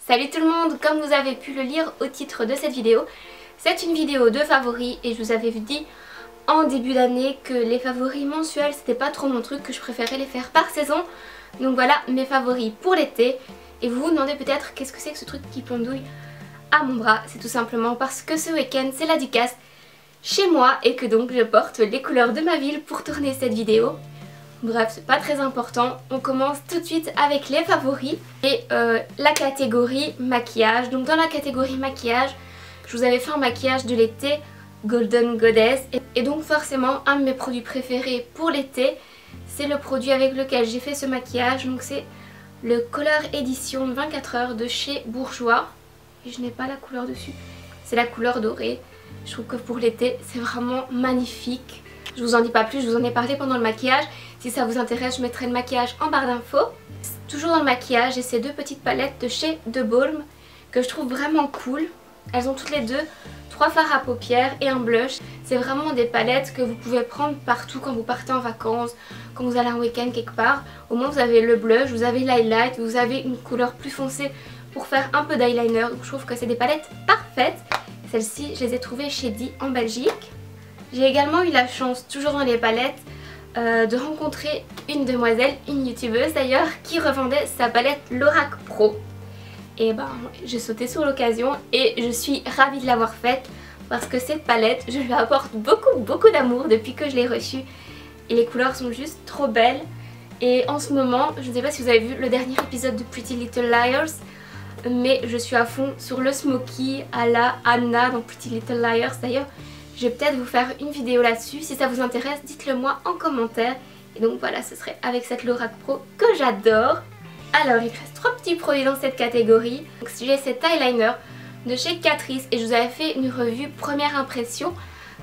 Salut tout le monde, comme vous avez pu le lire au titre de cette vidéo, c'est une vidéo de favoris et je vous avais dit en début d'année que les favoris mensuels c'était pas trop mon truc, que je préférais les faire par saison. Donc voilà mes favoris pour l'été. Et vous vous demandez peut-être qu'est-ce que c'est que ce truc qui pendouille à mon bras. C'est tout simplement parce que ce week-end c'est la Ducasse chez moi et que donc je porte les couleurs de ma ville pour tourner cette vidéo. Bref, c'est pas très important, on commence tout de suite avec les favoris et la catégorie maquillage. Donc dans la catégorie maquillage, je vous avais fait un maquillage de l'été, Golden Goddess, et donc forcément un de mes produits préférés pour l'été, c'est le produit avec lequel j'ai fait ce maquillage. Donc c'est le Color Edition 24 heures de chez Bourjois, et je n'ai pas la couleur dessus, c'est la couleur dorée. Je trouve que pour l'été c'est vraiment magnifique. Je vous en dis pas plus, je vous en ai parlé pendant le maquillage. Si ça vous intéresse, je mettrai le maquillage en barre d'infos. Toujours dans le maquillage, j'ai ces deux petites palettes de chez The Balm que je trouve vraiment cool. Elles ont toutes les deux 3 fards à paupières et un blush. C'est vraiment des palettes que vous pouvez prendre partout quand vous partez en vacances, quand vous allez un week-end quelque part. Au moins vous avez le blush, vous avez l'highlight, vous avez une couleur plus foncée pour faire un peu d'eyeliner. Donc je trouve que c'est des palettes parfaites. Celles-ci, je les ai trouvées chez Di en Belgique. J'ai également eu la chance, toujours dans les palettes, de rencontrer une demoiselle, une youtubeuse d'ailleurs, qui revendait sa palette Lorac Pro. Et ben j'ai sauté sur l'occasion et je suis ravie de l'avoir faite parce que cette palette, je lui apporte beaucoup d'amour depuis que je l'ai reçue. Et les couleurs sont juste trop belles. Et en ce moment, je ne sais pas si vous avez vu le dernier épisode de Pretty Little Liars, mais je suis à fond sur le smoky à la Anna dans Pretty Little Liars. D'ailleurs, je vais peut-être vous faire une vidéo là-dessus. Si ça vous intéresse, dites-le moi en commentaire. Et donc voilà, ce serait avec cette Lorac Pro que j'adore. Alors, il reste 3 petits produits dans cette catégorie. Donc j'ai cet eyeliner de chez Catrice et je vous avais fait une revue première impression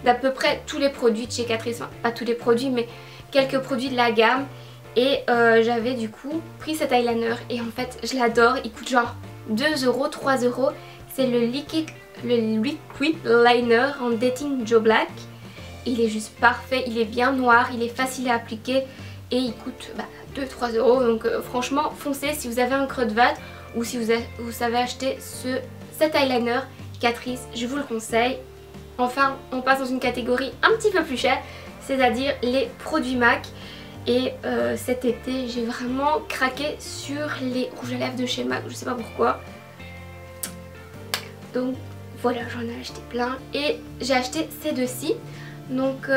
d'à peu près tous les produits de chez Catrice. Enfin, pas tous les produits, mais quelques produits de la gamme. Et j'avais du coup pris cet eyeliner et en fait, je l'adore. Il coûte genre 2 €, 3 €. C'est le Liquid Liner en Dating Joe Black. Il est juste parfait, il est bien noir, il est facile à appliquer et il coûte 2-3 €. Donc franchement foncez si vous avez un creux de vat ou si vous savez acheter cet eyeliner Catrice, je vous le conseille. Enfin on passe dans une catégorie un petit peu plus chère, c'est-à-dire les produits MAC. Et cet été j'ai vraiment craqué sur les rouges à lèvres de chez MAC, je sais pas pourquoi. Donc voilà, j'en ai acheté plein et j'ai acheté ces deux-ci. Donc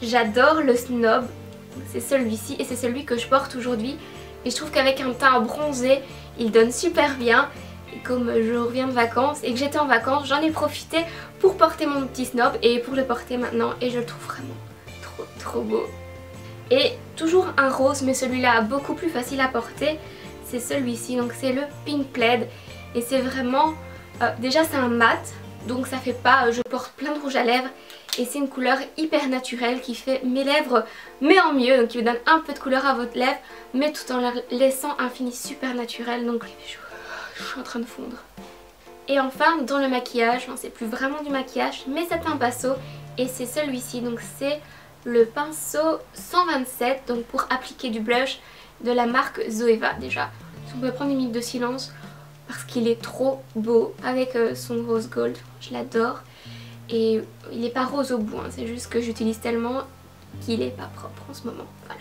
j'adore le Snob, c'est celui-ci et c'est celui que je porte aujourd'hui. Et je trouve qu'avec un teint bronzé, il donne super bien. Et comme je reviens de vacances et que j'étais en vacances, j'en ai profité pour porter mon petit Snob et pour le porter maintenant. Et je le trouve vraiment trop beau. Et toujours un rose, mais celui-là beaucoup plus facile à porter, c'est celui-ci. Donc c'est le Pink Plaid et c'est vraiment... déjà c'est un mat, donc ça fait pas je porte plein de rouge à lèvres, et c'est une couleur hyper naturelle qui fait mes lèvres mais en mieux, donc qui vous donne un peu de couleur à votre lèvre mais tout en leur laissant un fini super naturel. Donc je suis en train de fondre. Et enfin dans le maquillage, c'est plus vraiment du maquillage mais c'est un pinceau et c'est celui-ci. Donc c'est le pinceau 127, donc pour appliquer du blush de la marque Zoeva. Déjà si on peut prendre une minute de silence parce qu'il est trop beau avec son rose gold, je l'adore. Et il n'est pas rose au bout, c'est juste que j'utilise tellement qu'il n'est pas propre en ce moment, voilà.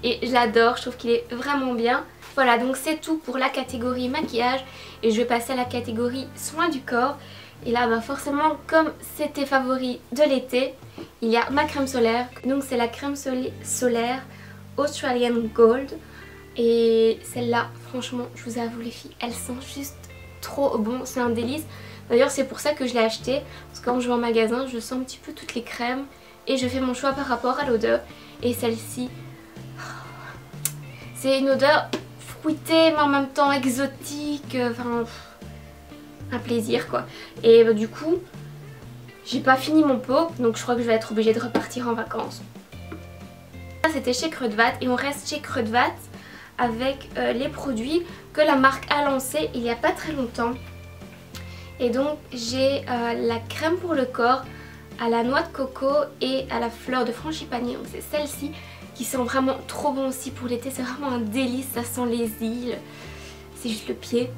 Et je l'adore, je trouve qu'il est vraiment bien. Voilà, donc c'est tout pour la catégorie maquillage et je vais passer à la catégorie soins du corps. Et là forcément, comme c'était favori de l'été, il y a ma crème solaire. Donc c'est la crème solaire Australian Gold. Et celle-là, franchement, je vous avoue les filles, elle sent juste trop bon, c'est un délice. D'ailleurs c'est pour ça que je l'ai acheté, parce que quand je vais en magasin, je sens un petit peu toutes les crèmes et je fais mon choix par rapport à l'odeur. Et celle-ci, c'est une odeur fruitée mais en même temps exotique, enfin un plaisir quoi. Et du coup, j'ai pas fini mon pot, donc je crois que je vais être obligée de repartir en vacances. Ça c'était chez Creux de Vat et on reste chez Creux de Vat avec les produits que la marque a lancé il n'y a pas très longtemps. Et donc j'ai la crème pour le corps à la noix de coco et à la fleur de frangipanier. Donc c'est celle-ci qui sent vraiment trop bon aussi pour l'été. C'est vraiment un délice, ça sent les îles. C'est juste le pied.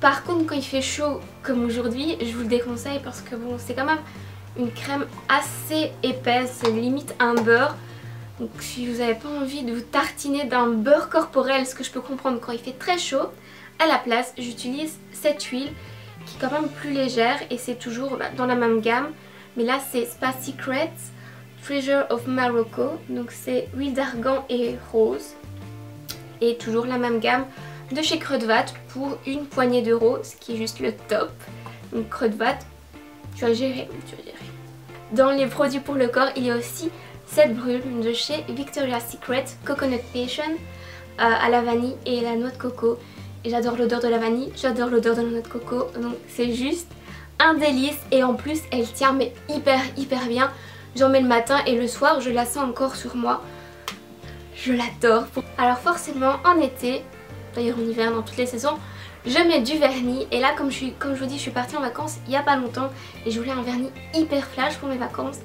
Par contre quand il fait chaud comme aujourd'hui, je vous le déconseille parce que bon, c'est quand même une crème assez épaisse, c'est limite un beurre. Donc si vous n'avez pas envie de vous tartiner d'un beurre corporel, ce que je peux comprendre quand il fait très chaud, à la place j'utilise cette huile qui est quand même plus légère et c'est toujours dans la même gamme. Mais là c'est Spa Secrets Treasure of Morocco, donc c'est huile d'argan et rose. Et toujours la même gamme de chez Kruidvat pour une poignée d'euros, ce qui est juste le top. Donc Kruidvat, tu as géré. Dans les produits pour le corps, il y a aussi cette brume de chez Victoria's Secret Coconut Passion à la vanille et la noix de coco. Et j'adore l'odeur de la vanille, j'adore l'odeur de la noix de coco, donc c'est juste un délice. Et en plus elle tient mais hyper bien. J'en mets le matin et le soir je la sens encore sur moi. Je l'adore. Alors forcément en été, d'ailleurs en hiver, dans toutes les saisons, je mets du vernis. Et là comme je vous dis, je suis partie en vacances il n'y a pas longtemps et je voulais un vernis hyper flash pour mes vacances.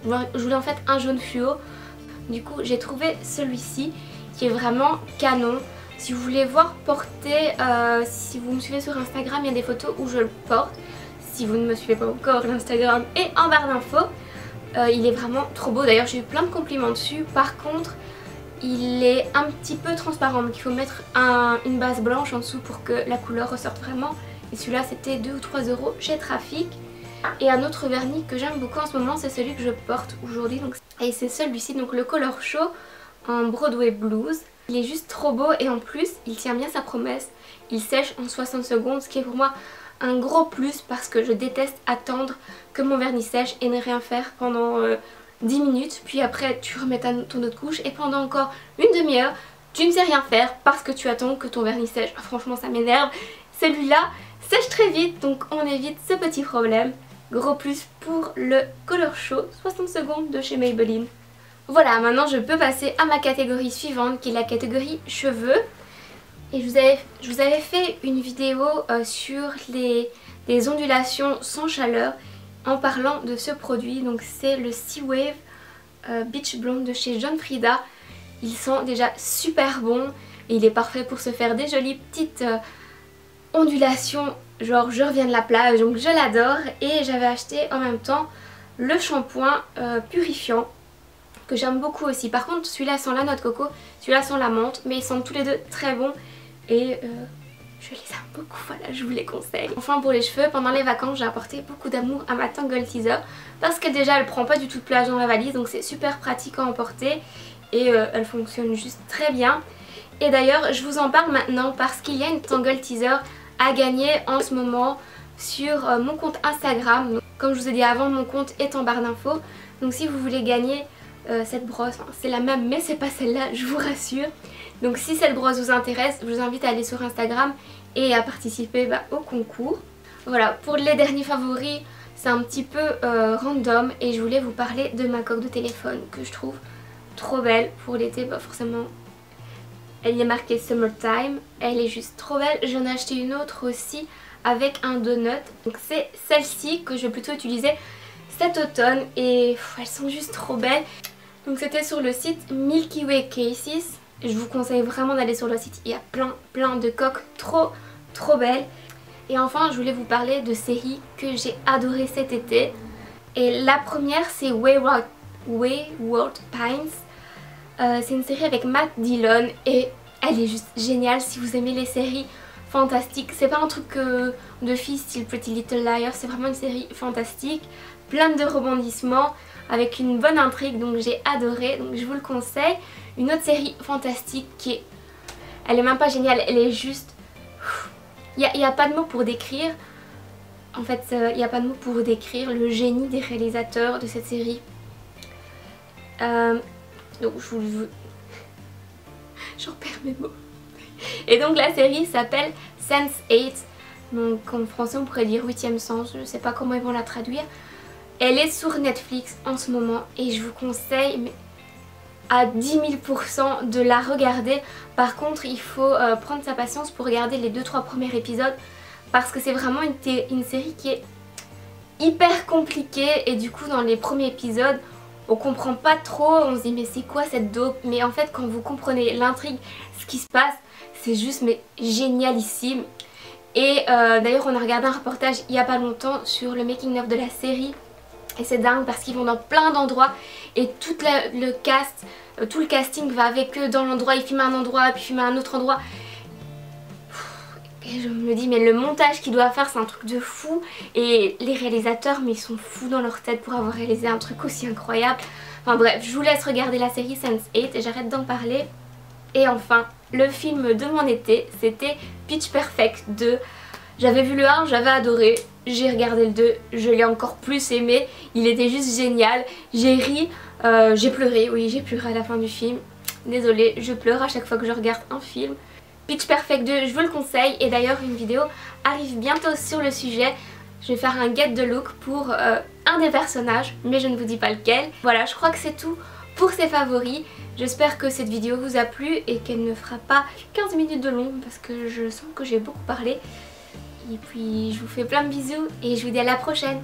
Je voulais en fait un jaune fluo. Du coup j'ai trouvé celui-ci qui est vraiment canon. Si vous voulez voir porter, si vous me suivez sur Instagram, il y a des photos où je le porte. Si vous ne me suivez pas encore, l'Instagram est en barre d'infos. Il est vraiment trop beau, d'ailleurs j'ai eu plein de compliments dessus. Par contre il est un petit peu transparent, donc il faut mettre une base blanche en dessous pour que la couleur ressorte vraiment. Et celui-là c'était 2 ou 3 euros chez Trafic. Et un autre vernis que j'aime beaucoup en ce moment, c'est celui que je porte aujourd'hui. Et c'est celui-ci, donc le Color Show en Broadway Blues. Il est juste trop beau et en plus il tient bien sa promesse. Il sèche en 60 secondes, ce qui est pour moi un gros plus parce que je déteste attendre que mon vernis sèche et ne rien faire pendant 10 minutes. Puis après tu remets ton autre couche et pendant encore une demi-heure tu ne sais rien faire parce que tu attends que ton vernis sèche. Franchement ça m'énerve. Celui-là sèche très vite, donc on évite ce petit problème. Gros plus pour le Color Show 60 secondes de chez Maybelline. Voilà, maintenant je peux passer à ma catégorie suivante qui est la catégorie cheveux. Et je vous avais fait une vidéo sur les ondulations sans chaleur en parlant de ce produit. Donc c'est le Sea Wave Beach Blonde de chez John Frieda. Ils sont déjà super bons et il est parfait pour se faire des jolies petites ondulations. Genre je reviens de la plage, donc je l'adore. Et j'avais acheté en même temps le shampoing purifiant que j'aime beaucoup aussi. Par contre celui-là sent la noix de coco, celui-là sent la menthe, mais ils sont tous les deux très bons et je les aime beaucoup, voilà, je vous les conseille. Enfin pour les cheveux, pendant les vacances j'ai apporté beaucoup d'amour à ma Tangle Teezer parce que déjà elle prend pas du tout de place dans la valise, donc c'est super pratique à emporter et elle fonctionne juste très bien. Et d'ailleurs je vous en parle maintenant parce qu'il y a une Tangle Teezer à gagner en ce moment sur mon compte Instagram. Donc, comme je vous ai dit avant, mon compte est en barre d'infos, donc si vous voulez gagner cette brosse, c'est la même mais c'est pas celle-là, je vous rassure. Donc si cette brosse vous intéresse, je vous invite à aller sur Instagram et à participer au concours. Voilà, pour les derniers favoris, c'est un petit peu random et je voulais vous parler de ma coque de téléphone que je trouve trop belle pour l'été. Forcément elle est marquée Summertime, elle est juste trop belle. J'en ai acheté une autre aussi avec un donut, donc c'est celle-ci que je vais plutôt utiliser cet automne et elles sont juste trop belles. Donc c'était sur le site Milky Way Cases. Je vous conseille vraiment d'aller sur le site, il y a plein de coques trop belles. Et enfin je voulais vous parler de séries que j'ai adorées cet été. Et la première c'est Wayward Pines. C'est une série avec Matt Dillon et elle est juste géniale si vous aimez les séries fantastiques. C'est pas un truc de filles style Pretty Little Liars, c'est vraiment une série fantastique, pleine de rebondissements, avec une bonne intrigue, donc j'ai adoré, donc je vous le conseille. Une autre série fantastique qui est... Elle est même pas géniale, elle est juste... Il n'y a pas de mots pour décrire. En fait, il n'y a pas de mots pour décrire le génie des réalisateurs de cette série. Donc je vous... J'en perds mes mots. Et donc la série s'appelle Sense8. Donc en français on pourrait dire 8e sens, je sais pas comment ils vont la traduire. Elle est sur Netflix en ce moment et je vous conseille mais à 10 000% de la regarder. Par contre il faut prendre sa patience pour regarder les 2-3 premiers épisodes parce que c'est vraiment une série qui est hyper compliquée et du coup dans les premiers épisodes on comprend pas trop, on se dit mais c'est quoi cette dope? Mais en fait quand vous comprenez l'intrigue, ce qui se passe, c'est juste mais génialissime. Et d'ailleurs on a regardé un reportage il y a pas longtemps sur le making of de la série. Et c'est dingue parce qu'ils vont dans plein d'endroits et tout le cast, tout le casting va avec eux dans l'endroit. Ils filment un endroit puis filment un autre endroit. Et je me dis mais le montage qu'ils doivent faire c'est un truc de fou. Et les réalisateurs mais ils sont fous dans leur tête pour avoir réalisé un truc aussi incroyable. Enfin bref, je vous laisse regarder la série Sense8 et j'arrête d'en parler. Et enfin, le film de mon été, c'était Pitch Perfect 2. J'avais vu le 1, j'avais adoré, j'ai regardé le 2, je l'ai encore plus aimé, il était juste génial, j'ai ri, j'ai pleuré, oui j'ai pleuré à la fin du film, désolée, je pleure à chaque fois que je regarde un film. Pitch Perfect 2, je vous le conseille et d'ailleurs une vidéo arrive bientôt sur le sujet. Je vais faire un get de look pour un des personnages, mais je ne vous dis pas lequel. Voilà, je crois que c'est tout pour ces favoris. J'espère que cette vidéo vous a plu et qu'elle ne fera pas 15 minutes de long parce que je sens que j'ai beaucoup parlé. Et puis je vous fais plein de bisous et je vous dis à la prochaine.